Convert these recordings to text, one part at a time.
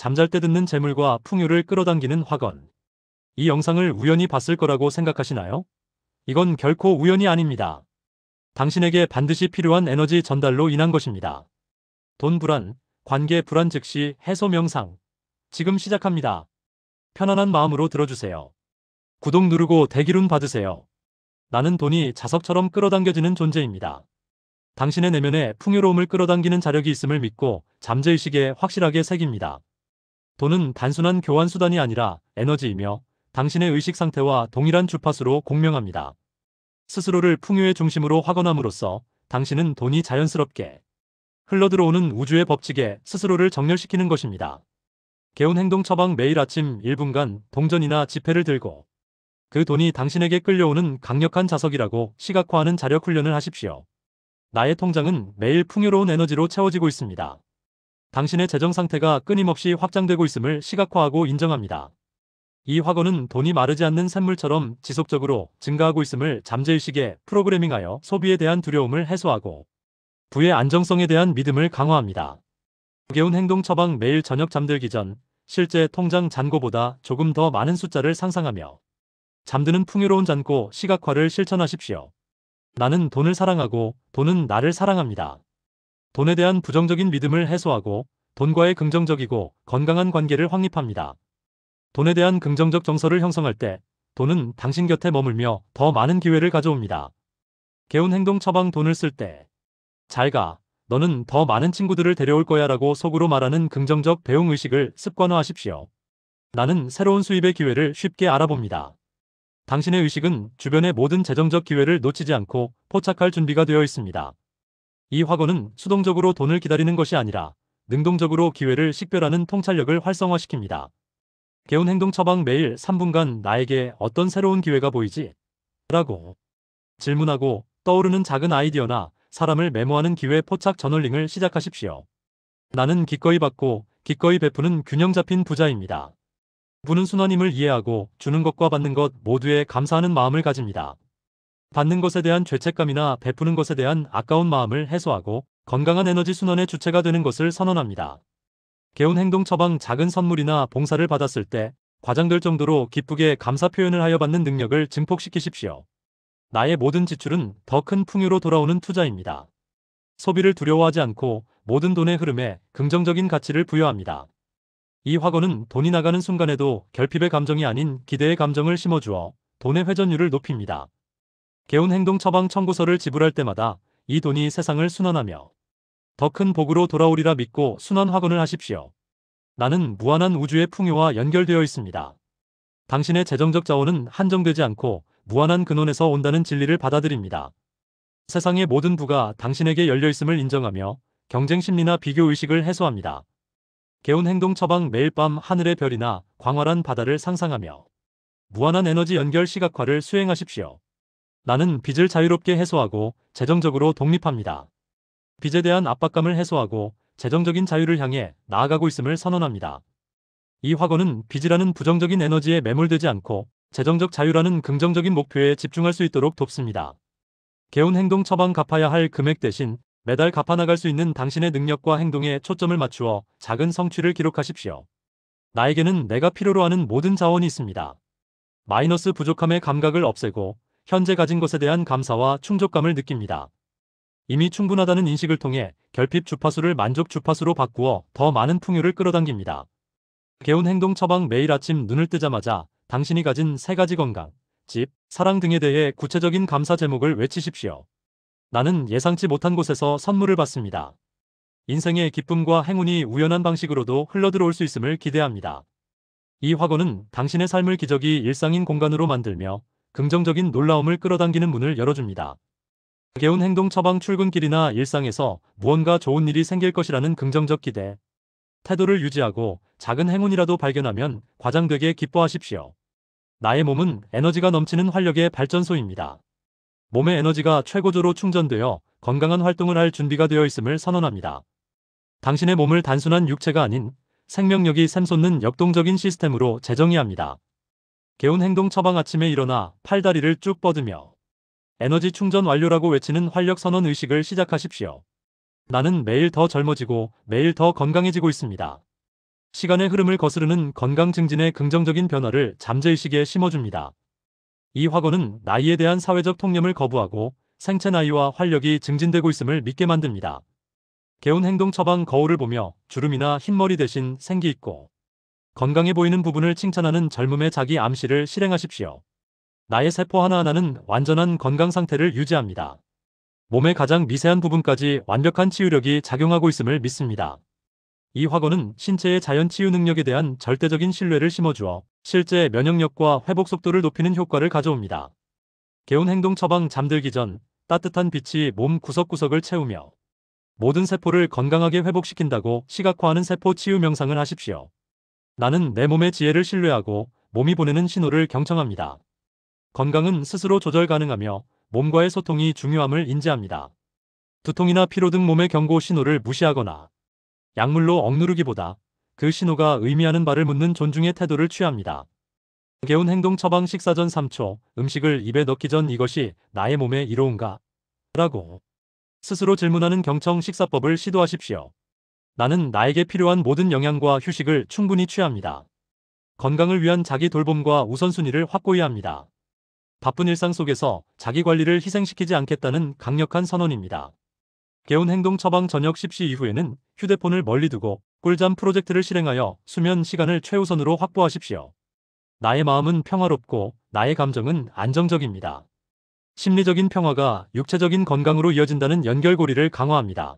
잠잘 때 듣는 재물과 풍요를 끌어당기는 확언. 이 영상을 우연히 봤을 거라고 생각하시나요? 이건 결코 우연이 아닙니다. 당신에게 반드시 필요한 에너지 전달로 인한 것입니다. 돈 불안, 관계 불안 즉시 해소 명상. 지금 시작합니다. 편안한 마음으로 들어주세요. 구독 누르고 대기룬 받으세요. 나는 돈이 자석처럼 끌어당겨지는 존재입니다. 당신의 내면에 풍요로움을 끌어당기는 자력이 있음을 믿고 잠재의식에 확실하게 새깁니다. 돈은 단순한 교환 수단이 아니라 에너지이며 당신의 의식 상태와 동일한 주파수로 공명합니다. 스스로를 풍요의 중심으로 확언함으로써 당신은 돈이 자연스럽게 흘러들어오는 우주의 법칙에 스스로를 정렬시키는 것입니다. 개운 행동 처방. 매일 아침 1분간 동전이나 지폐를 들고 그 돈이 당신에게 끌려오는 강력한 자석이라고 시각화하는 자력 훈련을 하십시오. 나의 통장은 매일 풍요로운 에너지로 채워지고 있습니다. 당신의 재정 상태가 끊임없이 확장되고 있음을 시각화하고 인정합니다. 이 확언은 돈이 마르지 않는 샘물처럼 지속적으로 증가하고 있음을 잠재의식에 프로그래밍하여 소비에 대한 두려움을 해소하고 부의 안정성에 대한 믿음을 강화합니다. 개운 행동 처방. 매일 저녁 잠들기 전 실제 통장 잔고보다 조금 더 많은 숫자를 상상하며 잠드는 풍요로운 잔고 시각화를 실천하십시오. 나는 돈을 사랑하고 돈은 나를 사랑합니다. 돈에 대한 부정적인 믿음을 해소하고 돈과의 긍정적이고 건강한 관계를 확립합니다. 돈에 대한 긍정적 정서를 형성할 때 돈은 당신 곁에 머물며 더 많은 기회를 가져옵니다. 개운 행동 처방. 돈을 쓸 때 잘 가, 너는 더 많은 친구들을 데려올 거야 라고 속으로 말하는 긍정적 배웅 의식을 습관화하십시오. 나는 새로운 수입의 기회를 쉽게 알아봅니다. 당신의 의식은 주변의 모든 재정적 기회를 놓치지 않고 포착할 준비가 되어 있습니다. 이 확언은 수동적으로 돈을 기다리는 것이 아니라 능동적으로 기회를 식별하는 통찰력을 활성화시킵니다. 개운 행동 처방. 매일 3분간 나에게 어떤 새로운 기회가 보이지? 라고 질문하고 떠오르는 작은 아이디어나 사람을 메모하는 기회 포착 저널링을 시작하십시오. 나는 기꺼이 받고 기꺼이 베푸는 균형 잡힌 부자입니다. 부는 순환임을 이해하고 주는 것과 받는 것 모두에 감사하는 마음을 가집니다. 받는 것에 대한 죄책감이나 베푸는 것에 대한 아까운 마음을 해소하고 건강한 에너지 순환의 주체가 되는 것을 선언합니다. 개운 행동 처방. 작은 선물이나 봉사를 받았을 때 과장될 정도로 기쁘게 감사 표현을 하여 받는 능력을 증폭시키십시오. 나의 모든 지출은 더 큰 풍요로 돌아오는 투자입니다. 소비를 두려워하지 않고 모든 돈의 흐름에 긍정적인 가치를 부여합니다. 이 확언은 돈이 나가는 순간에도 결핍의 감정이 아닌 기대의 감정을 심어주어 돈의 회전율을 높입니다. 개운 행동 처방. 청구서를 지불할 때마다 이 돈이 세상을 순환하며 더 큰 복으로 돌아오리라 믿고 순환 확언을 하십시오. 나는 무한한 우주의 풍요와 연결되어 있습니다. 당신의 재정적 자원은 한정되지 않고 무한한 근원에서 온다는 진리를 받아들입니다. 세상의 모든 부가 당신에게 열려있음을 인정하며 경쟁 심리나 비교 의식을 해소합니다. 개운 행동 처방. 매일 밤 하늘의 별이나 광활한 바다를 상상하며 무한한 에너지 연결 시각화를 수행하십시오. 나는 빚을 자유롭게 해소하고 재정적으로 독립합니다. 빚에 대한 압박감을 해소하고 재정적인 자유를 향해 나아가고 있음을 선언합니다. 이 확언은 빚이라는 부정적인 에너지에 매몰되지 않고 재정적 자유라는 긍정적인 목표에 집중할 수 있도록 돕습니다. 개운 행동 처방. 갚아야 할 금액 대신 매달 갚아나갈 수 있는 당신의 능력과 행동에 초점을 맞추어 작은 성취를 기록하십시오. 나에게는 내가 필요로 하는 모든 자원이 있습니다. 마이너스 부족함의 감각을 없애고 현재 가진 것에 대한 감사와 충족감을 느낍니다. 이미 충분하다는 인식을 통해 결핍 주파수를 만족 주파수로 바꾸어 더 많은 풍요를 끌어당깁니다. 개운 행동 처방. 매일 아침 눈을 뜨자마자 당신이 가진 3가지 건강, 집, 사랑 등에 대해 구체적인 감사 제목을 외치십시오. 나는 예상치 못한 곳에서 선물을 받습니다. 인생의 기쁨과 행운이 우연한 방식으로도 흘러들어올 수 있음을 기대합니다. 이 확언은 당신의 삶을 기적이 일상인 공간으로 만들며 긍정적인 놀라움을 끌어당기는 문을 열어줍니다. 개운 행동 처방. 출근길이나 일상에서 무언가 좋은 일이 생길 것이라는 긍정적 기대, 태도를 유지하고 작은 행운이라도 발견하면 과장되게 기뻐하십시오. 나의 몸은 에너지가 넘치는 활력의 발전소입니다. 몸의 에너지가 최고조로 충전되어 건강한 활동을 할 준비가 되어 있음을 선언합니다. 당신의 몸을 단순한 육체가 아닌 생명력이 샘솟는 역동적인 시스템으로 재정의합니다. 개운 행동 처방. 아침에 일어나 팔다리를 쭉 뻗으며 에너지 충전 완료라고 외치는 활력 선언 의식을 시작하십시오. 나는 매일 더 젊어지고 매일 더 건강해지고 있습니다. 시간의 흐름을 거스르는 건강 증진의 긍정적인 변화를 잠재의식에 심어줍니다. 이 확언은 나이에 대한 사회적 통념을 거부하고 생체 나이와 활력이 증진되고 있음을 믿게 만듭니다. 개운 행동 처방 거울을 보며 주름이나 흰머리 대신 생기 있고 건강해 보이는 부분을 칭찬하는 젊음의 자기 암시를 실행하십시오. 나의 세포 하나하나는 완전한 건강 상태를 유지합니다. 몸의 가장 미세한 부분까지 완벽한 치유력이 작용하고 있음을 믿습니다. 이 확언은 신체의 자연 치유 능력에 대한 절대적인 신뢰를 심어주어 실제 면역력과 회복 속도를 높이는 효과를 가져옵니다. 개운 행동 처방 잠들기 전 따뜻한 빛이 몸 구석구석을 채우며 모든 세포를 건강하게 회복시킨다고 시각화하는 세포 치유 명상을 하십시오. 나는 내 몸의 지혜를 신뢰하고 몸이 보내는 신호를 경청합니다. 건강은 스스로 조절 가능하며 몸과의 소통이 중요함을 인지합니다. 두통이나 피로 등 몸의 경고 신호를 무시하거나 약물로 억누르기보다 그 신호가 의미하는 바를 묻는 존중의 태도를 취합니다. 개운 행동 처방 식사 전 3초, 음식을 입에 넣기 전 이것이 나의 몸에 이로운가? 라고 스스로 질문하는 경청 식사법을 시도하십시오. 나는 나에게 필요한 모든 영양과 휴식을 충분히 취합니다. 건강을 위한 자기 돌봄과 우선순위를 확고히 합니다. 바쁜 일상 속에서 자기 관리를 희생시키지 않겠다는 강력한 선언입니다. 개운 행동 처방 저녁 10시 이후에는 휴대폰을 멀리 두고 꿀잠 프로젝트를 실행하여 수면 시간을 최우선으로 확보하십시오. 나의 마음은 평화롭고 나의 감정은 안정적입니다. 심리적인 평화가 육체적인 건강으로 이어진다는 연결고리를 강화합니다.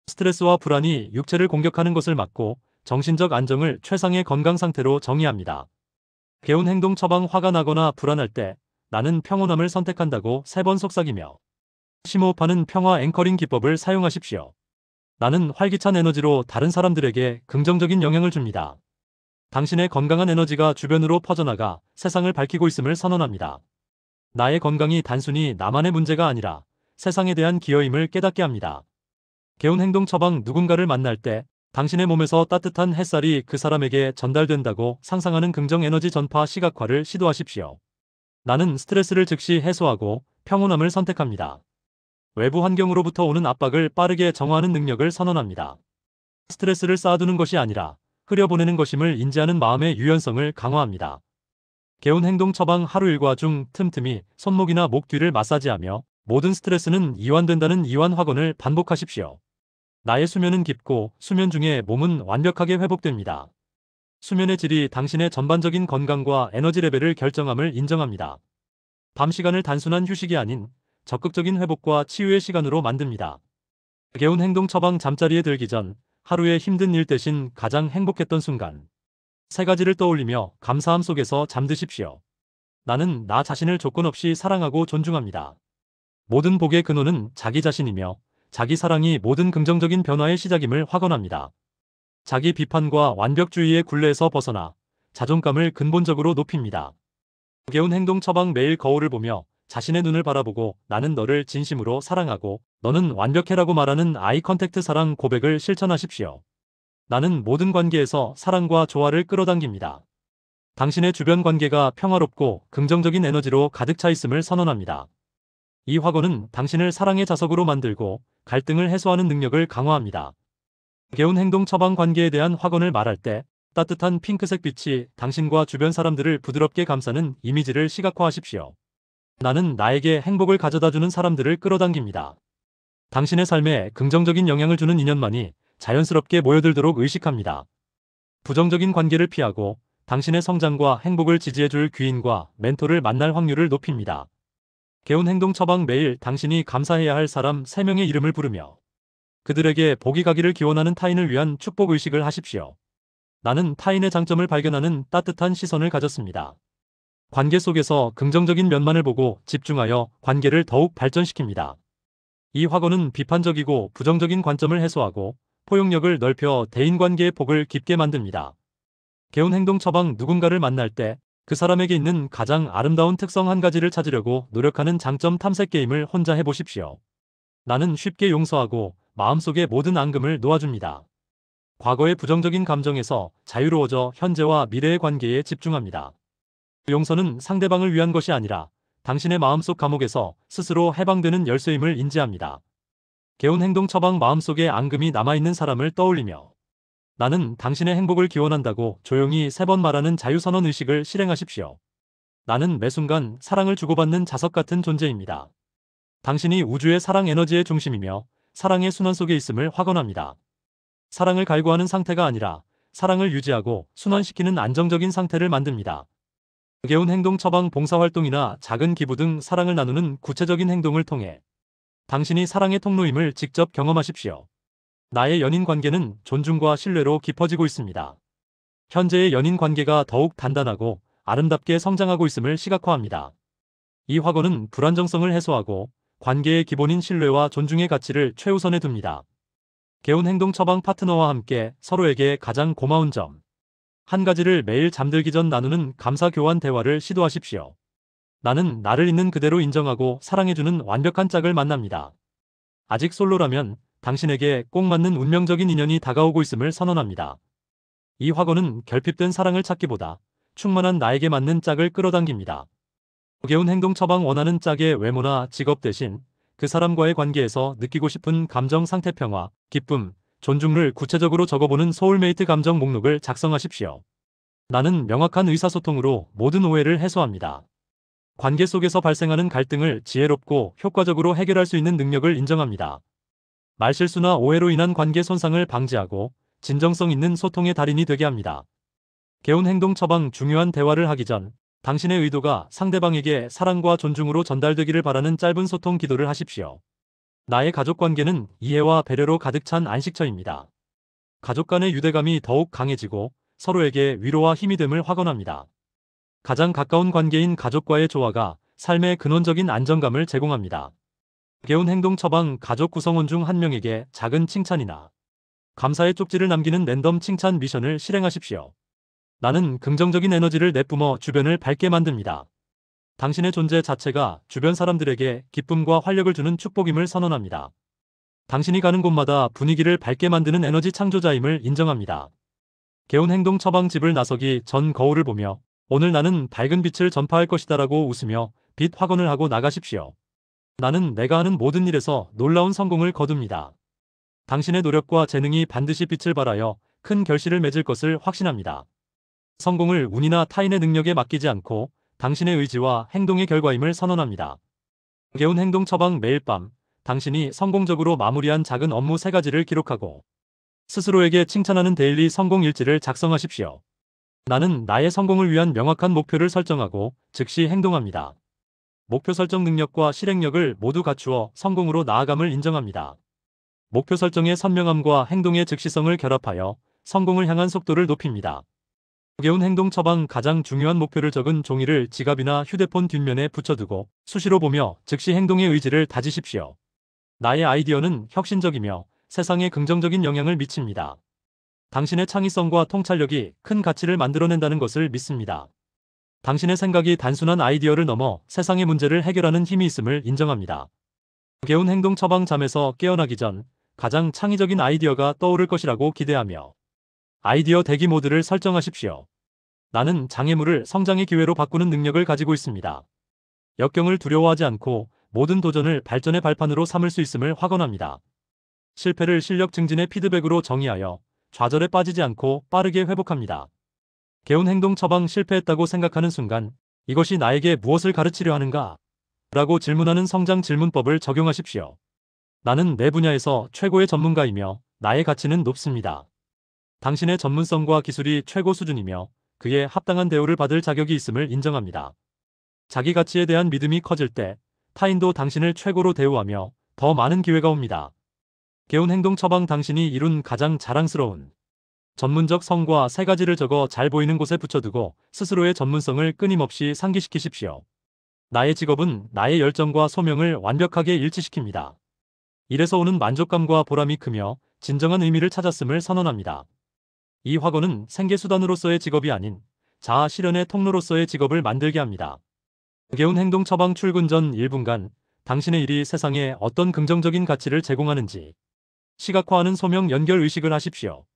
스트레스와 불안이 육체를 공격하는 것을 막고 정신적 안정을 최상의 건강 상태로 정의합니다. 개운 행동 처방 화가 나거나 불안할 때 나는 평온함을 선택한다고 3번 속삭이며 심호흡하는 평화 앵커링 기법을 사용하십시오. 나는 활기찬 에너지로 다른 사람들에게 긍정적인 영향을 줍니다. 당신의 건강한 에너지가 주변으로 퍼져나가 세상을 밝히고 있음을 선언합니다. 나의 건강이 단순히 나만의 문제가 아니라 세상에 대한 기여임을 깨닫게 합니다. 개운 행동 처방 누군가를 만날 때 당신의 몸에서 따뜻한 햇살이 그 사람에게 전달된다고 상상하는 긍정 에너지 전파 시각화를 시도하십시오. 나는 스트레스를 즉시 해소하고 평온함을 선택합니다. 외부 환경으로부터 오는 압박을 빠르게 정화하는 능력을 선언합니다. 스트레스를 쌓아두는 것이 아니라 흐려보내는 것임을 인지하는 마음의 유연성을 강화합니다. 개운 행동 처방 하루 일과 중 틈틈이 손목이나 목 뒤를 마사지하며 모든 스트레스는 이완된다는 이완 확언을 반복하십시오. 나의 수면은 깊고 수면 중에 몸은 완벽하게 회복됩니다. 수면의 질이 당신의 전반적인 건강과 에너지 레벨을 결정함을 인정합니다. 밤 시간을 단순한 휴식이 아닌 적극적인 회복과 치유의 시간으로 만듭니다. 개운 행동 처방 잠자리에 들기 전 하루의 힘든 일 대신 가장 행복했던 순간 3가지를 떠올리며 감사함 속에서 잠드십시오. 나는 나 자신을 조건 없이 사랑하고 존중합니다. 모든 복의 근원은 자기 자신이며 자기 사랑이 모든 긍정적인 변화의 시작임을 확언합니다. 자기 비판과 완벽주의의 굴레에서 벗어나 자존감을 근본적으로 높입니다. 개운 행동 처방 매일 거울을 보며 자신의 눈을 바라보고 나는 너를 진심으로 사랑하고 너는 완벽해라고 말하는 아이 컨택트 사랑 고백을 실천하십시오. 나는 모든 관계에서 사랑과 조화를 끌어당깁니다. 당신의 주변 관계가 평화롭고 긍정적인 에너지로 가득 차 있음을 선언합니다. 이 확언은 당신을 사랑의 자석으로 만들고 갈등을 해소하는 능력을 강화합니다. 개운 행동 처방 관계에 대한 확언을 말할 때 따뜻한 핑크색 빛이 당신과 주변 사람들을 부드럽게 감싸는 이미지를 시각화하십시오. 나는 나에게 행복을 가져다주는 사람들을 끌어당깁니다. 당신의 삶에 긍정적인 영향을 주는 인연만이 자연스럽게 모여들도록 의식합니다. 부정적인 관계를 피하고 당신의 성장과 행복을 지지해줄 귀인과 멘토를 만날 확률을 높입니다. 개운 행동 처방 매일 당신이 감사해야 할 사람 3명의 이름을 부르며 그들에게 복이 가기를 기원하는 타인을 위한 축복 의식을 하십시오. 나는 타인의 장점을 발견하는 따뜻한 시선을 가졌습니다. 관계 속에서 긍정적인 면만을 보고 집중하여 관계를 더욱 발전시킵니다. 이 확언은 비판적이고 부정적인 관점을 해소하고 포용력을 넓혀 대인관계의 폭을 깊게 만듭니다. 개운 행동 처방 누군가를 만날 때 그 사람에게 있는 가장 아름다운 특성 1가지를 찾으려고 노력하는 장점 탐색 게임을 혼자 해보십시오. 나는 쉽게 용서하고 마음속의 모든 앙금을 놓아줍니다. 과거의 부정적인 감정에서 자유로워져 현재와 미래의 관계에 집중합니다. 용서는 상대방을 위한 것이 아니라 당신의 마음속 감옥에서 스스로 해방되는 열쇠임을 인지합니다. 개운 행동 처방 마음속에 앙금이 남아있는 사람을 떠올리며 나는 당신의 행복을 기원한다고 조용히 3번 말하는 자유선언 의식을 실행하십시오. 나는 매 순간 사랑을 주고받는 자석 같은 존재입니다. 당신이 우주의 사랑 에너지의 중심이며 사랑의 순환 속에 있음을 확언합니다. 사랑을 갈구하는 상태가 아니라 사랑을 유지하고 순환시키는 안정적인 상태를 만듭니다. 개운 행동 처방 봉사활동이나 작은 기부 등 사랑을 나누는 구체적인 행동을 통해 당신이 사랑의 통로임을 직접 경험하십시오. 나의 연인 관계는 존중과 신뢰로 깊어지고 있습니다. 현재의 연인 관계가 더욱 단단하고 아름답게 성장하고 있음을 시각화합니다. 이 확언은 불안정성을 해소하고 관계의 기본인 신뢰와 존중의 가치를 최우선에 둡니다. 개운 행동 처방 파트너와 함께 서로에게 가장 고마운 점 한 가지를 매일 잠들기 전 나누는 감사 교환 대화를 시도하십시오. 나는 나를 있는 그대로 인정하고 사랑해주는 완벽한 짝을 만납니다. 아직 솔로라면 당신에게 꼭 맞는 운명적인 인연이 다가오고 있음을 선언합니다. 이 확언은 결핍된 사랑을 찾기보다 충만한 나에게 맞는 짝을 끌어당깁니다. 개운 행동 처방 원하는 짝의 외모나 직업 대신 그 사람과의 관계에서 느끼고 싶은 감정 상태 평화, 기쁨, 존중을 구체적으로 적어보는 소울메이트 감정 목록을 작성하십시오. 나는 명확한 의사소통으로 모든 오해를 해소합니다. 관계 속에서 발생하는 갈등을 지혜롭고 효과적으로 해결할 수 있는 능력을 인정합니다. 말실수나 오해로 인한 관계 손상을 방지하고 진정성 있는 소통의 달인이 되게 합니다. 개운 행동 처방 중요한 대화를 하기 전 당신의 의도가 상대방에게 사랑과 존중으로 전달되기를 바라는 짧은 소통 기도를 하십시오. 나의 가족 관계는 이해와 배려로 가득 찬 안식처입니다. 가족 간의 유대감이 더욱 강해지고 서로에게 위로와 힘이 됨을 확언합니다. 가장 가까운 관계인 가족과의 조화가 삶의 근원적인 안정감을 제공합니다. 개운 행동 처방 가족 구성원 중 한 명에게 작은 칭찬이나 감사의 쪽지를 남기는 랜덤 칭찬 미션을 실행하십시오. 나는 긍정적인 에너지를 내뿜어 주변을 밝게 만듭니다. 당신의 존재 자체가 주변 사람들에게 기쁨과 활력을 주는 축복임을 선언합니다. 당신이 가는 곳마다 분위기를 밝게 만드는 에너지 창조자임을 인정합니다. 개운 행동 처방 집을 나서기 전 거울을 보며 오늘 나는 밝은 빛을 전파할 것이다라고 웃으며 빛 확언을 하고 나가십시오. 나는 내가 하는 모든 일에서 놀라운 성공을 거둡니다. 당신의 노력과 재능이 반드시 빛을 발하여 큰 결실을 맺을 것을 확신합니다. 성공을 운이나 타인의 능력에 맡기지 않고 당신의 의지와 행동의 결과임을 선언합니다. 개운 행동 처방 매일 밤 당신이 성공적으로 마무리한 작은 업무 3가지를 기록하고 스스로에게 칭찬하는 데일리 성공 일지를 작성하십시오. 나는 나의 성공을 위한 명확한 목표를 설정하고 즉시 행동합니다. 목표 설정 능력과 실행력을 모두 갖추어 성공으로 나아감을 인정합니다. 목표 설정의 선명함과 행동의 즉시성을 결합하여 성공을 향한 속도를 높입니다. 개운 행동 처방 가장 중요한 목표를 적은 종이를 지갑이나 휴대폰 뒷면에 붙여두고 수시로 보며 즉시 행동의 의지를 다지십시오. 나의 아이디어는 혁신적이며 세상에 긍정적인 영향을 미칩니다. 당신의 창의성과 통찰력이 큰 가치를 만들어낸다는 것을 믿습니다. 당신의 생각이 단순한 아이디어를 넘어 세상의 문제를 해결하는 힘이 있음을 인정합니다. 개운 행동 처방 잠에서 깨어나기 전 가장 창의적인 아이디어가 떠오를 것이라고 기대하며 아이디어 대기 모드를 설정하십시오. 나는 장애물을 성장의 기회로 바꾸는 능력을 가지고 있습니다. 역경을 두려워하지 않고 모든 도전을 발전의 발판으로 삼을 수 있음을 확언합니다. 실패를 실력 증진의 피드백으로 정의하여 좌절에 빠지지 않고 빠르게 회복합니다. 개운 행동 처방 실패했다고 생각하는 순간 이것이 나에게 무엇을 가르치려 하는가? 라고 질문하는 성장 질문법을 적용하십시오. 나는 내 분야에서 최고의 전문가이며 나의 가치는 높습니다. 당신의 전문성과 기술이 최고 수준이며 그에 합당한 대우를 받을 자격이 있음을 인정합니다. 자기 가치에 대한 믿음이 커질 때 타인도 당신을 최고로 대우하며 더 많은 기회가 옵니다. 개운 행동 처방 당신이 이룬 가장 자랑스러운 전문적 성과 3가지를 적어 잘 보이는 곳에 붙여두고 스스로의 전문성을 끊임없이 상기시키십시오. 나의 직업은 나의 열정과 소명을 완벽하게 일치시킵니다. 일에서 오는 만족감과 보람이 크며 진정한 의미를 찾았음을 선언합니다. 이 확언은 생계수단으로서의 직업이 아닌 자아 실현의 통로로서의 직업을 만들게 합니다. 개운 행동 처방 출근 전 1분간 당신의 일이 세상에 어떤 긍정적인 가치를 제공하는지 시각화하는 소명 연결 의식을 하십시오.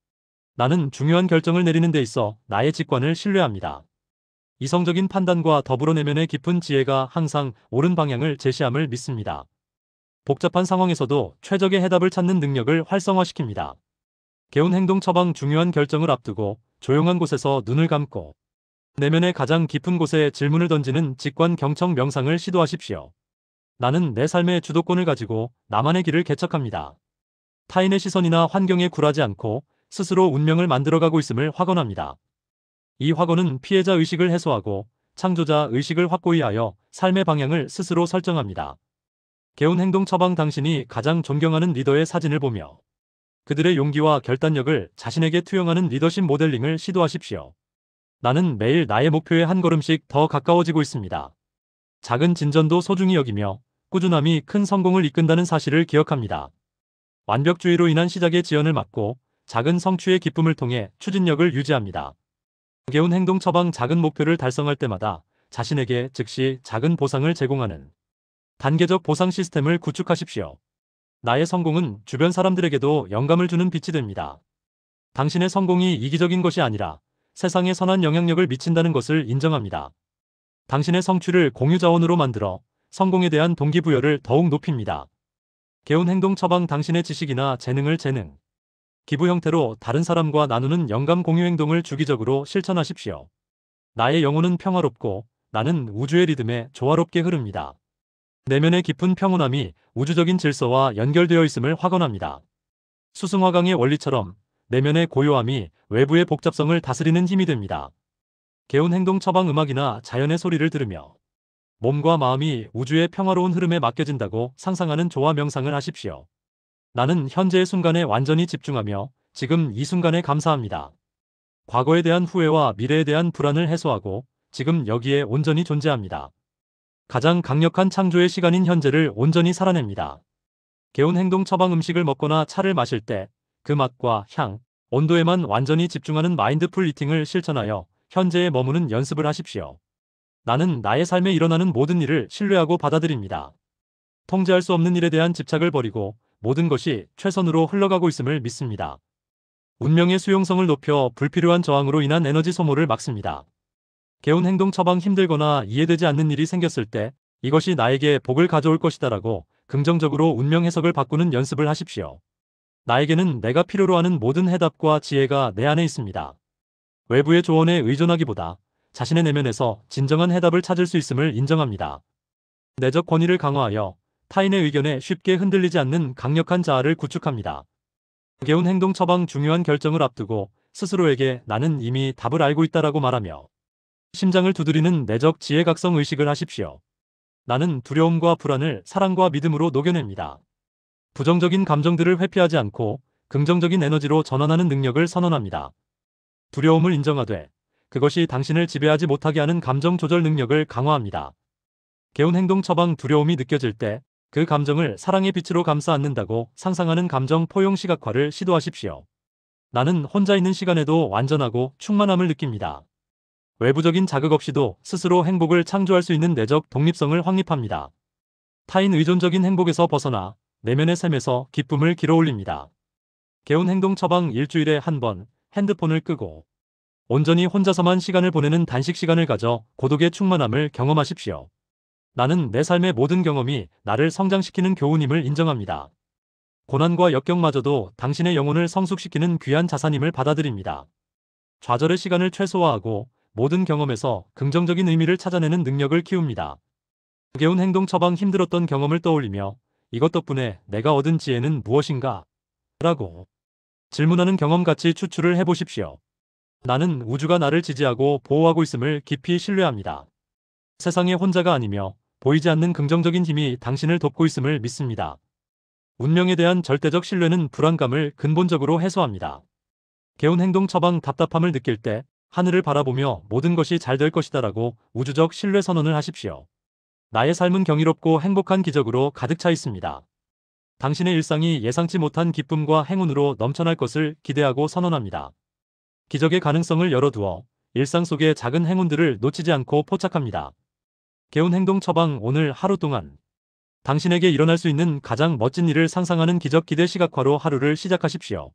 나는 중요한 결정을 내리는 데 있어 나의 직관을 신뢰합니다. 이성적인 판단과 더불어 내면의 깊은 지혜가 항상 옳은 방향을 제시함을 믿습니다. 복잡한 상황에서도 최적의 해답을 찾는 능력을 활성화시킵니다. 개운 행동 처방 중요한 결정을 앞두고 조용한 곳에서 눈을 감고 내면의 가장 깊은 곳에 질문을 던지는 직관 경청 명상을 시도하십시오. 나는 내 삶의 주도권을 가지고 나만의 길을 개척합니다. 타인의 시선이나 환경에 굴하지 않고 스스로 운명을 만들어가고 있음을 확언합니다. 이 확언은 피해자 의식을 해소하고 창조자 의식을 확고히 하여 삶의 방향을 스스로 설정합니다. 개운 행동 처방 당신이 가장 존경하는 리더의 사진을 보며 그들의 용기와 결단력을 자신에게 투영하는 리더십 모델링을 시도하십시오. 나는 매일 나의 목표에 한 걸음씩 더 가까워지고 있습니다. 작은 진전도 소중히 여기며 꾸준함이 큰 성공을 이끈다는 사실을 기억합니다. 완벽주의로 인한 시작의 지연을 막고 작은 성취의 기쁨을 통해 추진력을 유지합니다. 개운 행동 처방 작은 목표를 달성할 때마다 자신에게 즉시 작은 보상을 제공하는 단계적 보상 시스템을 구축하십시오. 나의 성공은 주변 사람들에게도 영감을 주는 빛이 됩니다. 당신의 성공이 이기적인 것이 아니라 세상에 선한 영향력을 미친다는 것을 인정합니다. 당신의 성취를 공유자원으로 만들어 성공에 대한 동기부여를 더욱 높입니다. 개운 행동 처방 당신의 지식이나 재능을 재능, 기부 형태로 다른 사람과 나누는 영감 공유 행동을 주기적으로 실천하십시오. 나의 영혼은 평화롭고 나는 우주의 리듬에 조화롭게 흐릅니다. 내면의 깊은 평온함이 우주적인 질서와 연결되어 있음을 확언합니다. 수승화강의 원리처럼 내면의 고요함이 외부의 복잡성을 다스리는 힘이 됩니다. 개운 행동 처방 음악이나 자연의 소리를 들으며 몸과 마음이 우주의 평화로운 흐름에 맡겨진다고 상상하는 조화 명상을 하십시오. 나는 현재의 순간에 완전히 집중하며 지금 이 순간에 감사합니다. 과거에 대한 후회와 미래에 대한 불안을 해소하고 지금 여기에 온전히 존재합니다. 가장 강력한 창조의 시간인 현재를 온전히 살아냅니다. 개운 행동 처방 음식을 먹거나 차를 마실 때 그 맛과 향, 온도에만 완전히 집중하는 마인드풀 이팅을 실천하여 현재에 머무는 연습을 하십시오. 나는 나의 삶에 일어나는 모든 일을 신뢰하고 받아들입니다. 통제할 수 없는 일에 대한 집착을 버리고 모든 것이 최선으로 흘러가고 있음을 믿습니다. 운명의 수용성을 높여 불필요한 저항으로 인한 에너지 소모를 막습니다. 개운 행동 처방 힘들거나 이해되지 않는 일이 생겼을 때 이것이 나에게 복을 가져올 것이다라고 긍정적으로 운명 해석을 바꾸는 연습을 하십시오. 나에게는 내가 필요로 하는 모든 해답과 지혜가 내 안에 있습니다. 외부의 조언에 의존하기보다 자신의 내면에서 진정한 해답을 찾을 수 있음을 인정합니다. 내적 권위를 강화하여 타인의 의견에 쉽게 흔들리지 않는 강력한 자아를 구축합니다. 개운 행동 처방 중요한 결정을 앞두고 스스로에게 나는 이미 답을 알고 있다라고 말하며 심장을 두드리는 내적 지혜각성 의식을 하십시오. 나는 두려움과 불안을 사랑과 믿음으로 녹여냅니다. 부정적인 감정들을 회피하지 않고 긍정적인 에너지로 전환하는 능력을 선언합니다. 두려움을 인정하되 그것이 당신을 지배하지 못하게 하는 감정 조절 능력을 강화합니다. 개운 행동 처방 두려움이 느껴질 때 그 감정을 사랑의 빛으로 감싸 안는다고 상상하는 감정 포용 시각화를 시도하십시오. 나는 혼자 있는 시간에도 완전하고 충만함을 느낍니다. 외부적인 자극 없이도 스스로 행복을 창조할 수 있는 내적 독립성을 확립합니다. 타인 의존적인 행복에서 벗어나 내면의 샘에서 기쁨을 길어올립니다. 개운 행동 처방 일주일에 한 번 핸드폰을 끄고 온전히 혼자서만 시간을 보내는 단식 시간을 가져 고독의 충만함을 경험하십시오. 나는 내 삶의 모든 경험이 나를 성장시키는 교훈임을 인정합니다. 고난과 역경마저도 당신의 영혼을 성숙시키는 귀한 자산임을 받아들입니다. 좌절의 시간을 최소화하고 모든 경험에서 긍정적인 의미를 찾아내는 능력을 키웁니다. 개운 행동 처방 힘들었던 경험을 떠올리며 이것 덕분에 내가 얻은 지혜는 무엇인가? 라고 질문하는 경험같이 추출을 해보십시오. 나는 우주가 나를 지지하고 보호하고 있음을 깊이 신뢰합니다. 세상에 혼자가 아니며 보이지 않는 긍정적인 힘이 당신을 돕고 있음을 믿습니다. 운명에 대한 절대적 신뢰는 불안감을 근본적으로 해소합니다. 개운 행동 처방 답답함을 느낄 때 하늘을 바라보며 모든 것이 잘 될 것이다라고 우주적 신뢰 선언을 하십시오. 나의 삶은 경이롭고 행복한 기적으로 가득 차 있습니다. 당신의 일상이 예상치 못한 기쁨과 행운으로 넘쳐날 것을 기대하고 선언합니다. 기적의 가능성을 열어두어 일상 속의 작은 행운들을 놓치지 않고 포착합니다. 개운 행동 처방 오늘 하루 동안 당신에게 일어날 수 있는 가장 멋진 일을 상상하는 기적 기대 시각화로 하루를 시작하십시오.